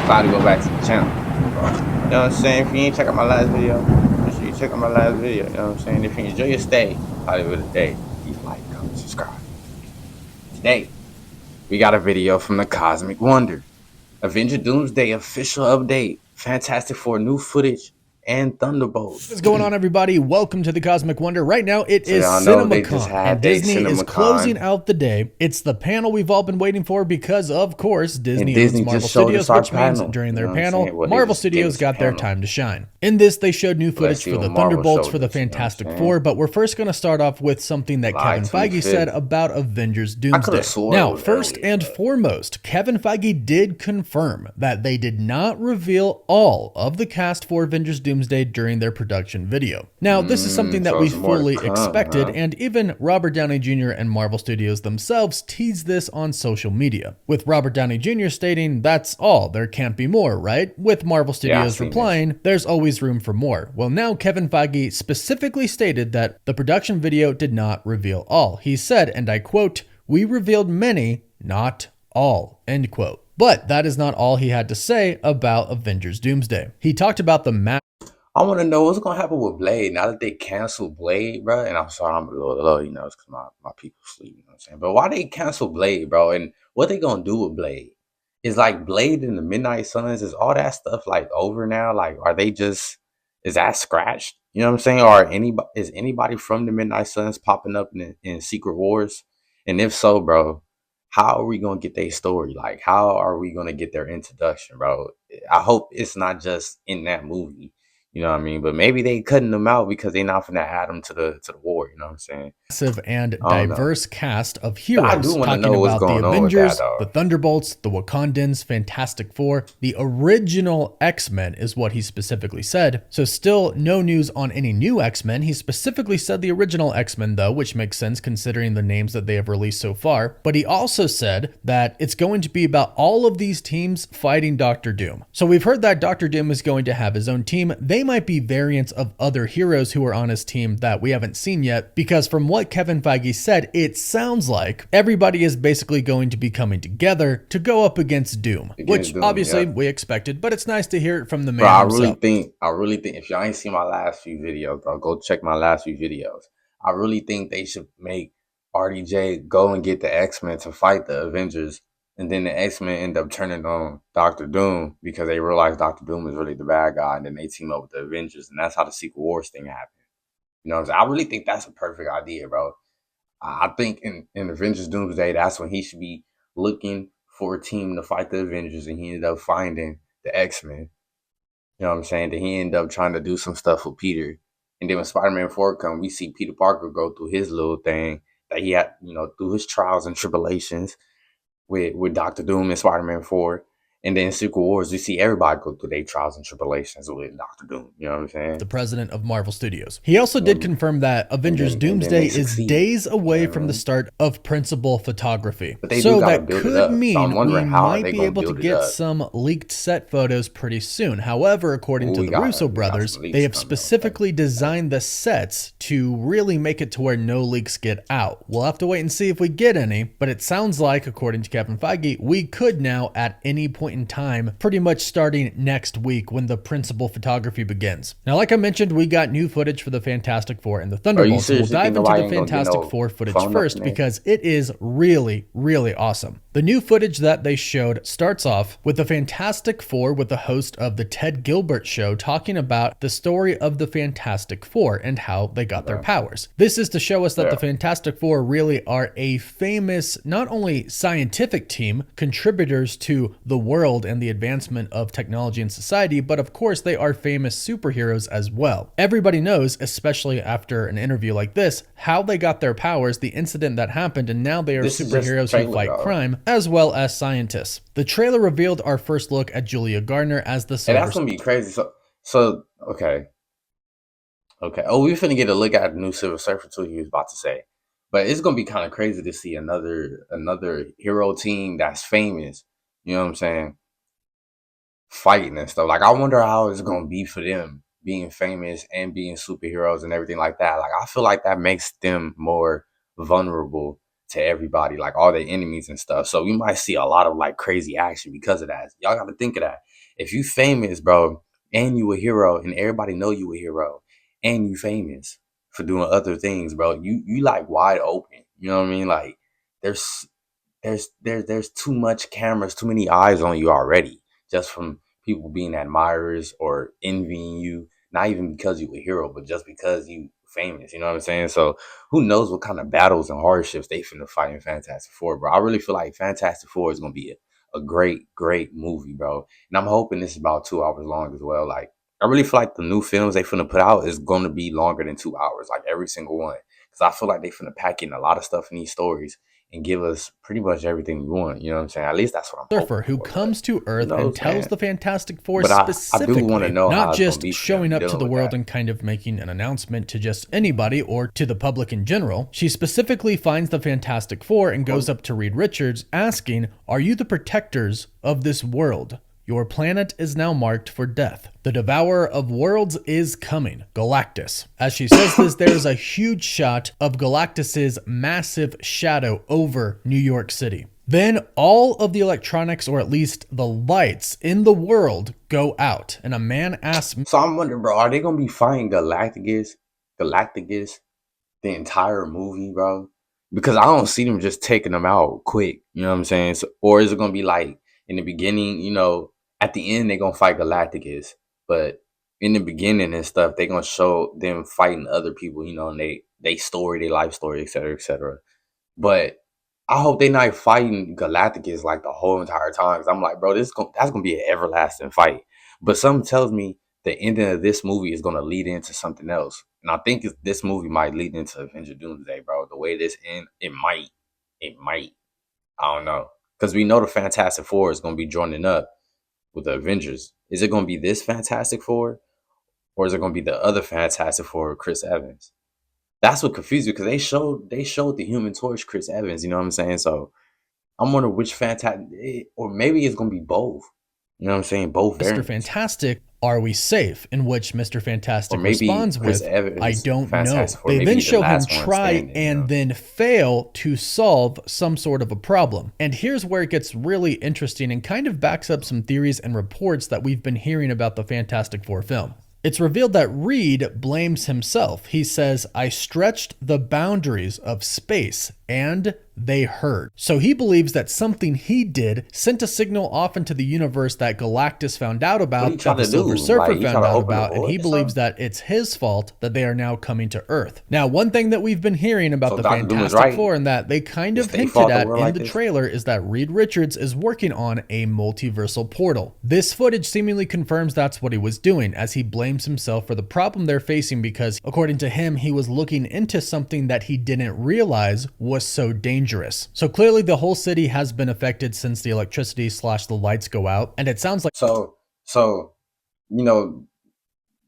About to go back to the channel. You know what I'm saying? If you ain't check out my last video, make sure you check out my last video. You know what I'm saying? If you enjoy your stay, Hollywood today, please like, comment, subscribe. Today, we got a video from the Cosmic Wonder. Avengers Doomsday official update. Fantastic Four new footage and Thunderbolts. What's going on, everybody? Welcome to the Cosmic Wonder. Right now, it is Cinemacon, and Disney is closing out the day. It's the panel we've all been waiting for because, of course, Disney owns Marvel Studios, which means during their panel, Marvel Studios got their time to shine. In this, they showed new footage for the Thunderbolts, for the Fantastic Four, but we're first going to start off with something that Kevin Feige said about Avengers Doomsday. Now, first and foremost, Kevin Feige did confirm that they did not reveal all of the cast for Avengers Doomsday during their production video. Now, this is something that we fully expected, and even Robert Downey Jr. and Marvel Studios themselves teased this on social media, with Robert Downey Jr. stating, "That's all, there can't be more," right? With Marvel Studios replying, "There's always room for more." Well, now Kevin Feige specifically stated that the production video did not reveal all. He said, and I quote, "We revealed many, not all," end quote. But that is not all he had to say about Avengers Doomsday. He talked about the I want to know what's going to happen with Blade now that they canceled Blade, bro. And I'm sorry, I'm a little low, you know, it's because my people sleep, you know what I'm saying? But why they cancel Blade, bro? And what they going to do with Blade? Is like Blade and the Midnight Suns, is all that stuff like over now? Like, are they just, is that scratched? You know what I'm saying? Or is anybody from the Midnight Suns popping up in Secret Wars? And if so, bro, how are we going to get their story? Like, how are we going to get their introduction, bro? I hope it's not just in that movie. You know what I mean? But maybe they cutting them out because they're not finna add them to the war. You know what I'm saying? Massive and diverse cast of heroes, talking about the Avengers, the Thunderbolts, the Wakandans, Fantastic Four, the original X-Men is what he specifically said. So still no news on any new X-Men. He specifically said the original X-Men though, which makes sense considering the names that they have released so far. But he also said that it's going to be about all of these teams fighting Doctor Doom. So we've heard that Doctor Doom is going to have his own team. They might be variants of other heroes who are on his team that we haven't seen yet, because from what Kevin Feige said, it sounds like everybody is basically going to be coming together to go up against Doom, which obviously we expected, but it's nice to hear it from the man himself. I really think if y'all ain't seen my last few videos, bro, go check my last few videos. I really think they should make RDJ go and get the X-Men to fight the Avengers. And then the X-Men end up turning on Doctor Doom because they realize Doctor Doom is really the bad guy, and then they team up with the Avengers, and that's how the Secret Wars thing happened. You know what I'm saying? I really think that's a perfect idea, bro. I think in Avengers Doomsday, that's when he should be looking for a team to fight the Avengers, and he ended up finding the X-Men. You know what I'm saying? Then he ended up trying to do some stuff with Peter. And then when Spider-Man 4 comes, we see Peter Parker go through his little thing that he had, you know, through his trials and tribulations with Doctor Doom and Spider-Man 4. And then in Secret Wars, we see everybody go through their trials and tribulations with Doctor Doom. You know what I'm saying? The president of Marvel Studios. He also did confirm that Avengers Doomsday is days away from the start of principal photography. So that could mean we might be able to get some leaked set photos pretty soon. However, according to the Russo brothers, they have specifically designed the sets to really make it to where no leaks get out. We'll have to wait and see if we get any, but it sounds like, according to Kevin Feige, we could now at any point in time, pretty much starting next week when the principal photography begins. Now, like I mentioned, we got new footage for the Fantastic Four and the Thunderbolts. We'll dive into the Fantastic Four footage first because it is really, really awesome. The new footage that they showed starts off with the Fantastic Four with the host of the Ted Gilbert Show talking about the story of the Fantastic Four and how they got their powers. This is to show us that the Fantastic Four really are a famous, not only scientific team, contributors to the world and the advancement of technology and society, but of course they are famous superheroes as well. Everybody knows, especially after an interview like this, how they got their powers, the incident that happened, and now they are superheroes who fight crime, as well as scientists. The trailer revealed our first look at Julia Gardner as the Silver. And that's gonna be crazy. So okay. Oh, we're finna get a look at the new Silver Surfer too, he was about to say. But it's gonna be kind of crazy to see another hero team that's famous. You know what I'm saying? Fighting and stuff. Like, I wonder how it's gonna be for them being famous and being superheroes and everything like that. Like, I feel like that makes them more vulnerable to everybody, like all their enemies and stuff. So we might see a lot of like crazy action because of that. Y'all got to think of that. If you famous, bro, and you a hero, and everybody know you a hero, and you famous for doing other things, bro, you like wide open. You know what I mean? Like there's there's too much cameras, too many eyes on you already, just from people being admirers or envying you. Not even because you a hero, but just because you famous. You know what I'm saying? So who knows what kind of battles and hardships they finna fight in Fantastic Four, bro. I really feel like Fantastic Four is gonna be a great movie, bro. And I'm hoping this is about 2 hours long as well. Like I really feel like the new films they finna put out is gonna be longer than 2 hours, like every single one. Cause I feel like they finna pack in a lot of stuff in these stories and give us pretty much everything we want. You know what I'm saying? At least that's what I'm hoping Surfer who for. But comes to who Earth and knows, tells man? the Fantastic Four But I do want to specifically, know not how it's gonna just be for showing them up to dealing the with world that. and kind of making an announcement to just anybody or to the public in general. She specifically finds the Fantastic Four and goes up to Reed Richards asking, "Are you the protectors of this world? Your planet is now marked for death. The devourer of worlds is coming, Galactus." As she says this, there's a huge shot of Galactus's massive shadow over New York City. Then all of the electronics, or at least the lights in the world, go out. And a man asks me, So I'm wondering, bro, are they gonna be fighting Galactus the entire movie, bro? Because I don't see them just taking them out quick. You know what I'm saying? So, or is it gonna be like in the beginning? You know, at the end they're gonna fight Galactus, but in the beginning and stuff, they're gonna show them fighting other people. You know, and they story, their life story, etc., etc. But I hope they not fighting Galactus like the whole entire time. Cause I'm like, bro, that's gonna be an everlasting fight. But something tells me the ending of this movie is gonna lead into something else, and I think this movie might lead into Avengers Doomsday, bro. The way this end, it might. I don't know, cause we know the Fantastic Four is gonna be joining up with the Avengers. Is it gonna be this Fantastic Four, or is it gonna be the other Fantastic Four with Chris Evans? That's what confused me because they showed the Human Torch Chris Evans. You know what I'm saying? So I'm wondering which fantastic, or maybe it's gonna be both. You know what I'm saying? Both "Mr. variants, Fantastic, are we safe?" In which Mr. or Fantastic maybe responds Chris with, "I Evans don't know." Fantastic Four, They maybe then he the show him last one try standing. You and know? then fail to solve some sort of a problem. And here's where it gets really interesting and kind of backs up some theories and reports that we've been hearing about the Fantastic Four film. It's revealed that Reed blames himself. He says, "I stretched the boundaries of space and they hurt." So he believes that something he did sent a signal off into the universe that Galactus found out What he about, try that the to do? Silver Surfer Like he try found to out open a about, and void he or believes something? that it's his fault that they are now coming to Earth. Now, one thing that we've been hearing about So the Doctor Doom is Fantastic right. Four and that they kind It's of they hinted fault the at world in like the this. trailer is that Reed Richards is working on a multiversal portal. This footage seemingly confirms that's what he was doing, as he blames himself for the problem they're facing because, according to him, he was looking into something that he didn't realize was so dangerous. So clearly the whole city has been affected since the electricity / the lights go out, and it sounds like So you know,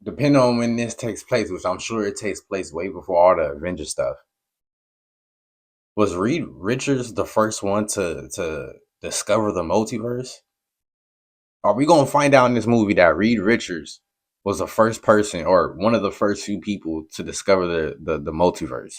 depending on when this takes place, which I'm sure it takes place way before all the Avengers stuff. Was Reed Richards the first one to discover the multiverse? Are we gonna find out in this movie that Reed Richards was the first person or one of the first few people to discover the multiverse?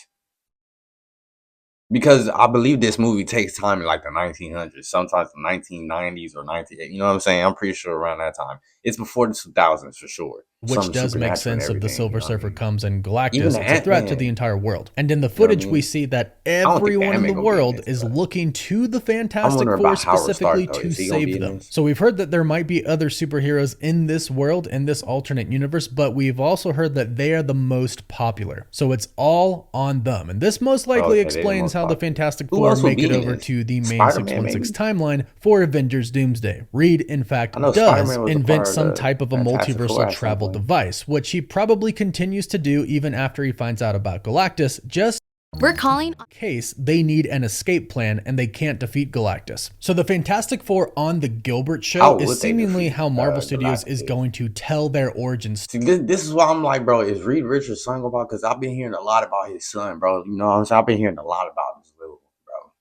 Because I believe this movie takes time in like the 1900s, sometimes the 1990s or 19. You know what I'm saying? I'm pretty sure around that time. It's before the 2000s for sure. which Some does make supernatural and sense if the everything. You Silver know what I Surfer mean? comes and Even Galactus, the it's a Ant threat to the Man. entire world. And in the You know what I footage, we mean? see that I don't think the everyone Ant in the Man gonna be in world this, is but looking to the I'm Fantastic wondering Four about Howard specifically Stark though. to Is he gonna be save in them. this? So we've heard that there might be other superheroes in this world, in this alternate universe, but we've also heard that they are the most popular. So it's all on them. And this most likely Okay, they the explains most how the popular. Fantastic Who Four else would make it be in over this? to the main Spider-Man, 616 maybe? timeline for Avengers Doomsday. Reed, in I know fact, does Spider-Man was a invent part of some the type of a Fantastic Four multiversal at some travel point. device, which he probably continues to do even after he finds out about Galactus, just We're calling in case they need an escape plan and they can't defeat Galactus. So the Fantastic Four on the Gilbert Show How is would they seemingly defeat how Marvel Studios is Galactus? going to tell their origin See, this is why I'm like, bro, is Reed Richards' son go about? Because I've been hearing a lot about his son, bro. You know what I'm saying? I've been hearing a lot about this little bro.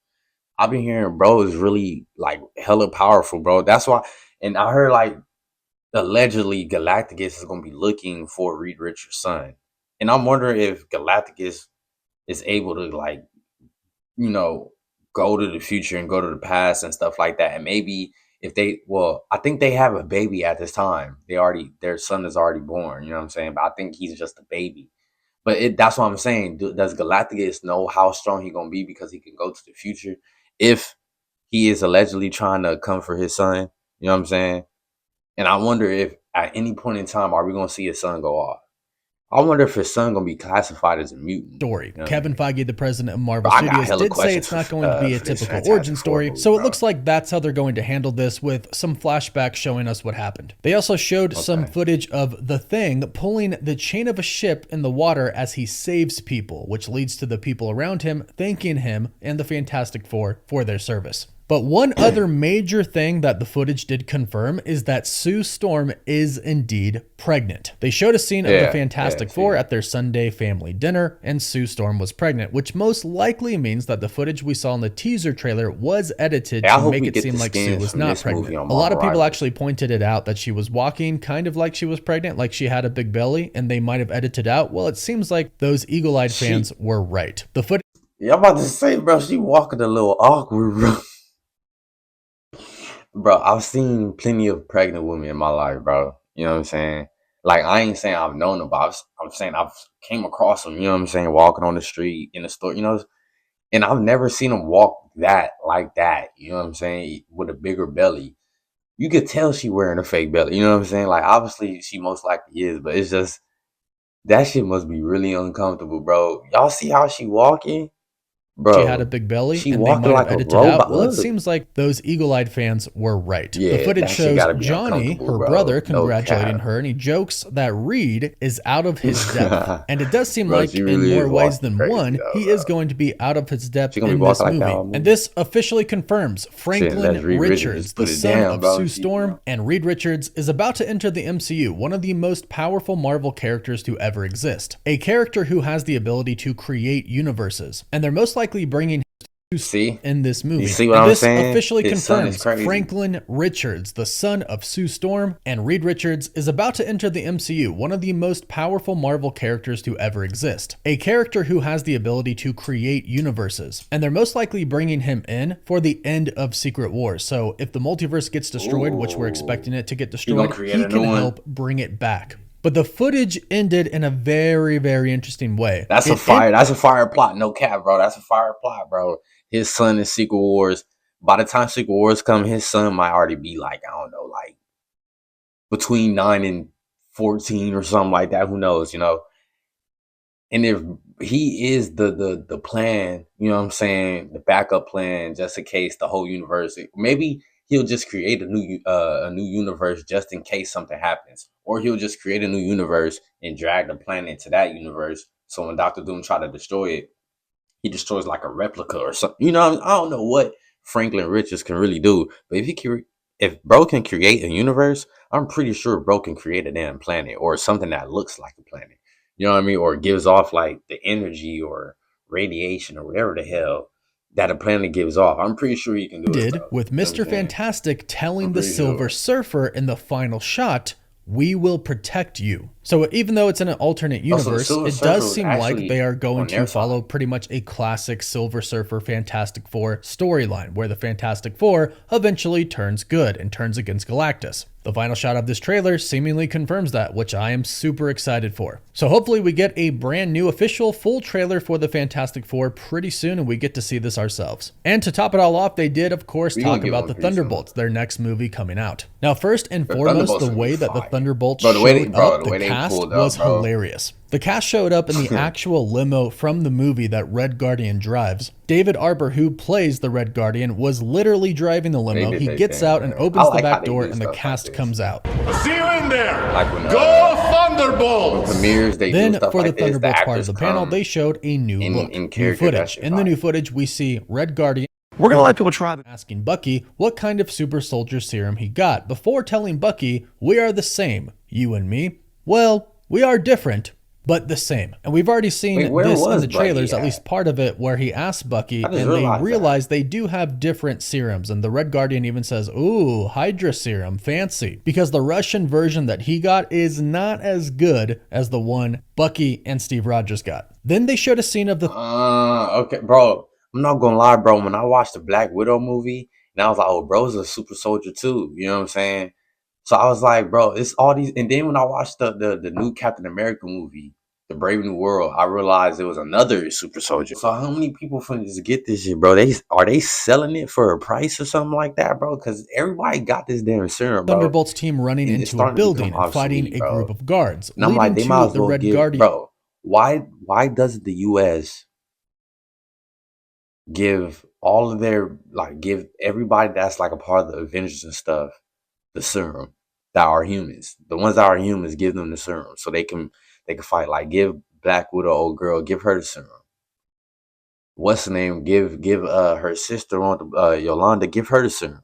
I've been hearing bro is really like hella powerful, bro. That's why, and I heard like allegedly Galactus is gonna be looking for Reed Richards' son, and I'm wondering if Galactus is able to like you know, go to the future and go to the past and stuff like that. And maybe if they, well, I think they have a baby at this time. Their son is already born. You know what I'm saying? But I think he's just a baby. But that's what I'm saying. Does Galactus know how strong he gonna be because he can go to the future if he is allegedly trying to come for his son? You know what I'm saying? And I wonder if at any point in time are we gonna see his son go off? I wonder if his son gonna be classified as a mutant. Story. You know Kevin I mean? Feige, the president of Marvel Studios, did say it's not going to be a typical origin story, so it looks like that's how they're going to handle this, with some flashbacks showing us what happened. They also showed some footage of the Thing pulling the chain of a ship in the water as he saves people, which leads to the people around him thanking him and the Fantastic Four for their service. But one other major thing that the footage did confirm is that Sue Storm is indeed pregnant. They showed a scene of the Fantastic Four at their Sunday family dinner, and Sue Storm was pregnant, which most likely means that the footage we saw in the teaser trailer was edited to make it seem like Sue was not pregnant. A lot of people actually pointed it out that she was walking kind of like she was pregnant, like she had a big belly, and they might have edited out. Well, it seems like those eagle-eyed fans were right. The footage. Yeah, I'm about to say, bro, she walking a little awkward, bro. Bro, I've seen plenty of pregnant women in my life, bro. You know what I'm saying? Like, I ain't saying I've known them, but I'm saying I've came across them, you know what I'm saying? Walking on the street, in the store, you know? And I've never seen them walk like that, you know what I'm saying? With a bigger belly. You could tell she wearing a fake belly, you know what I'm saying? Like, obviously, she most likely is, but it's just, that shit must be really uncomfortable, bro. Y'all see how she walking? Bro, she had a big belly, and they might have edited out. Well, it seems like those eagle-eyed fans were right. Yeah, the footage shows Johnny, her brother, congratulating her, and he jokes that Reed is out of his depth. And it does seem like in more ways than one, he is going to be out of his depth in this movie. And this officially confirms Franklin Richards, the son of Sue Storm, and Reed Richards is about to enter the MCU, one of the most powerful Marvel characters to ever exist. A character who has the ability to create universes. And they're most likely bringing in this movie. You see what I'm saying? This officially confirms Franklin Richards, the son of Sue Storm, and Reed Richards is about to enter the MCU, one of the most powerful Marvel characters to ever exist. A character who has the ability to create universes. And they're most likely bringing him in for the end of Secret Wars. So if the multiverse gets destroyed, which we're expecting it to get destroyed, he can help bring it back. But the footage ended in a very, very interesting way. That's a fire plot. No cap, bro. That's a fire plot, bro. His son in Secret Wars. By the time Secret Wars come, his son might already be like, I don't know, like between 9 and 14 or something like that. Who knows, you know? And if he is the plan, you know what I'm saying, the backup plan, just in case the whole universe, maybe he'll just create a new universe just in case something happens, or he'll just create a new universe and drag the planet into that universe. So when Dr. Doom try to destroy it, he destroys like a replica or something. You know, I don't know what Franklin Richards can really do, but if bro can create a universe, I'm pretty sure bro can create a damn planet or something that looks like a planet. You know what I mean? Or gives off like the energy or radiation or whatever the hell that a planet gives off. I'm pretty sure he can do it. With Mr. Fantastic telling the Silver Surfer in the final shot, "We will protect you." So even though it's in an alternate universe, it does seem like they are going to follow pretty much a classic Silver Surfer Fantastic Four storyline, where the Fantastic Four eventually turns good and turns against Galactus. The final shot of this trailer seemingly confirms that, which I am super excited for. So hopefully we get a brand new official full trailer for the Fantastic Four pretty soon, and we get to see this ourselves. And to top it all off, they did, of course, talk about the Thunderbolts, their next movie coming out. Now, first and foremost, the way that the Thunderbolts showed up, the cast was hilarious. The cast showed up in the actual limo from the movie that Red Guardian drives. David Arbor, who plays the Red Guardian, was literally driving the limo. He gets out and opens the back door, and the cast comes out. See you in there. Go Thunderbolts! Then, for the Thunderbolts part of the panel, they showed a new look, new footage. In the new footage, we see Red Guardian. We're going to let people try asking Bucky what kind of super soldier serum he got before telling Bucky, "We are the same, you and me. Well, we are different, but the same." And we've already seen this in the trailers, at least part of it, where he asks Bucky, and they realize they do have different serums. And the Red Guardian even says, "Ooh, Hydra serum, fancy." Because the Russian version that he got is not as good as the one Bucky and Steve Rogers got. Then they showed a scene of the... Okay, bro. I'm not gonna lie, bro. When I watched the Black Widow movie, and I was like, oh, bro's a super soldier too. You know what I'm saying? So I was like, bro, it's all these. And then when I watched the new Captain America movie, The Brave New World, I realized it was another super soldier. So how many people finna just get this shit, bro? Are they selling it for a price or something like that, bro? Because everybody got this damn serum, bro. Thunderbolts team running And it's into a starting to become building and fighting obsolete, a bro. group of guards, And I'm like, leading they might to as the well Red give, Guardian. bro. Why doesn't the U.S. give all of their, like, give everybody that's like a part of the Avengers and stuff the serum that are humans? The ones that are humans, give them the serum so they can fight. Like, give Black Widow, old girl, give her the serum. What's the name? Give her sister on Yolanda, give her the serum.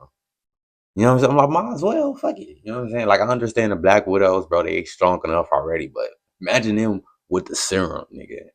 You know what I'm saying? I'm like, might as well, fuck it. You know what I'm saying? Like, I understand the Black Widows, bro, they strong enough already, but imagine them with the serum, nigga.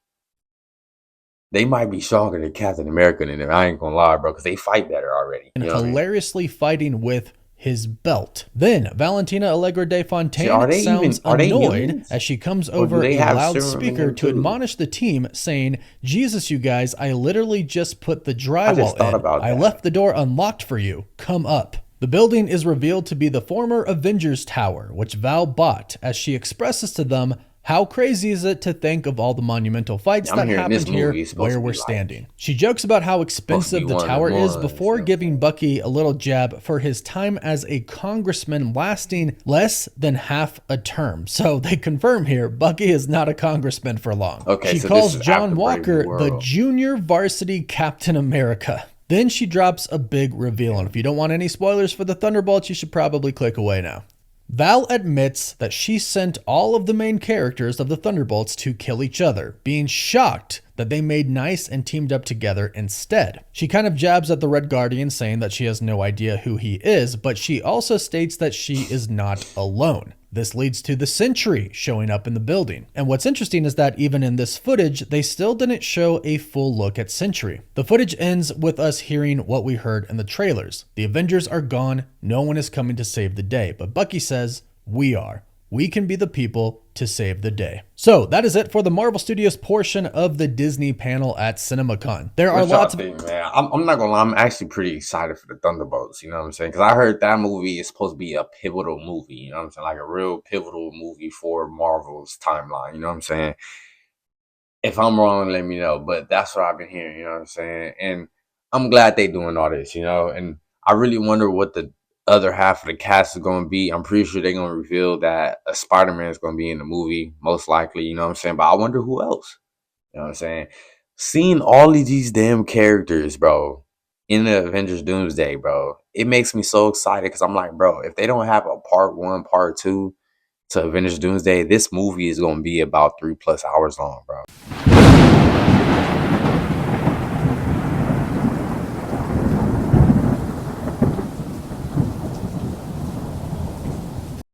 They might be stronger than Captain America than them. I ain't gonna lie, bro, because they fight better already. And you know hilariously fighting with his belt. Then Valentina Allegra de Fontaine sounds annoyed as she comes over a loudspeaker to admonish the team, saying, Jesus, you guys, I literally just put the drywall in. I left the door unlocked for you. Come up. The building is revealed to be the former Avengers Tower, which Val bought, as she expresses to them, how crazy is it to think of all the monumental fights that happened here where we're standing? She jokes about how expensive the tower is before giving Bucky a little jab for his time as a congressman lasting less than half a term. So they confirm here, Bucky is not a congressman for long. She calls John Walker the junior varsity Captain America. Then she drops a big reveal, and if you don't want any spoilers for the Thunderbolts, you should probably click away now. Val admits that she sent all of the main characters of the Thunderbolts to kill each other, being shocked that they made nice and teamed up together instead. She kind of jabs at the Red Guardian, saying that she has no idea who he is, but she also states that she is not alone. This leads to the Sentry showing up in the building. And what's interesting is that even in this footage, they still didn't show a full look at Sentry. The footage ends with us hearing what we heard in the trailers. The Avengers are gone, no one is coming to save the day, but Bucky says, we are. We can be the people to save the day. So that is it for the Marvel Studios portion of the Disney panel at Cinemacon. There are lots of... man? I'm not gonna lie, I'm actually pretty excited for the Thunderbolts, you know what I'm saying? Because I heard that movie is supposed to be a pivotal movie, you know what I'm saying? Like a real pivotal movie for Marvel's timeline, you know what I'm saying? If I'm wrong, let me know, but that's what I've been hearing, you know what I'm saying? And I'm glad they doing all this, you know? And I really wonder what the other half of the cast is going to be. I'm pretty sure they're going to reveal that a Spider-Man is going to be in the movie, most likely, you know what I'm saying? But I wonder who else, you know what I'm saying? Seeing all of these damn characters, bro, in the Avengers Doomsday, bro, it makes me so excited because I'm like, bro, if they don't have a part 1, part 2 to Avengers Doomsday, this movie is going to be about 3+ hours long, bro.